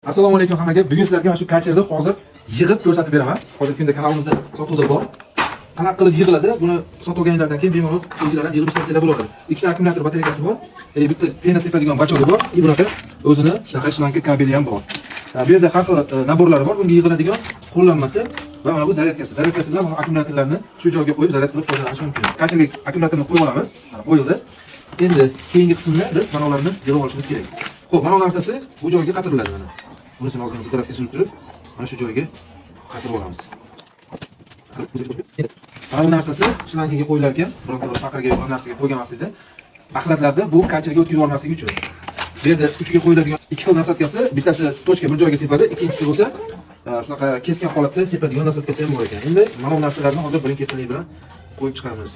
Assalomu alaykum hammaga. Bugun sizlarga mana shu kalcherni hozir yig'ib ko'rsatib beraman. Hozirgi kunda kanalimizda sotuvda bor. Qanaqa qilib yig'iladi? Buni sotib olganlardan keyin bemalol o'zingizlar ham yig'ib ishlasanglar bo'ladi. Ikkita akkumulyator batareykasi bor. Bitta pena sepadigan bachog'i bor. Bunaqa o'zini shunaqa shlanka kabeli ham bor. Bu yerda har xil naborlari bor. Bunga yig'iladigan qo'llanmasi va mana bu zaryadkasi. Zaryadkasi bilan mana akkumulyatorlarni shu joyga qo'yib zaryad qilib foydalanish mumkin. Kalcherga akkumulyatorni qo'yib olamiz. Mana qo'yildi. Endi keyingi qismda biz mana ularni yig'ib olishimiz kerak. Xo'p, mana bu narsasi bu joyga qatiriladi mana. Bunisini ozgina bu tarafga surib turib, mana shu joyga qatirib olamiz. Mana bu narsasi shlankaga qo'yilar ekan, bironta faqirga yo'q narsaga qo'ygan vaqtingizda axlatlarda bu kalcherga o'tkazib olmasligi uchun. Bu yerda uchiga qo'yiladigan ikki xil narsatgasi, bittasi tochka bir joyga sepadi, ikkinchisi bo'lsa shunaqa keskin holatda sepadigan narsatgasi ham bor ekan. Endi mana bu narsalarni hozir birin-ketinlik bilan qo'yib chiqamiz.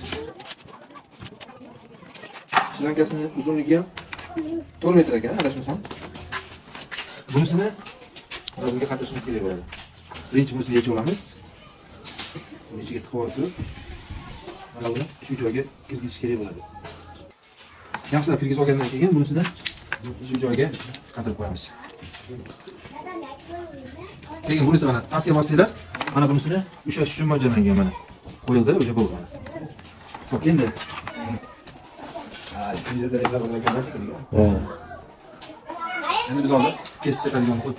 Shlankasining uzunligi ham 4 metr ekan, adashmasam. Bunisini bunga qatirishimiz kerak bo'ladi. Birinchi bunisini yechib olamiz. Buni ichiga tiqib olib turib, mana buni shu joyga kirgizish kerak bo'ladi. Yaxshilab kirgizib olgandan keyin bunisini shu joyga qatirib qo'yamiz. Keyin bunisi mana pastga bossanglar, mana bunisini ushlash uchun mo'ljallangan mana. Qo'yildi, o'sha bo'ldi mana. Xo'p, endi endi biz hozir kesib chiqadigan qo'yib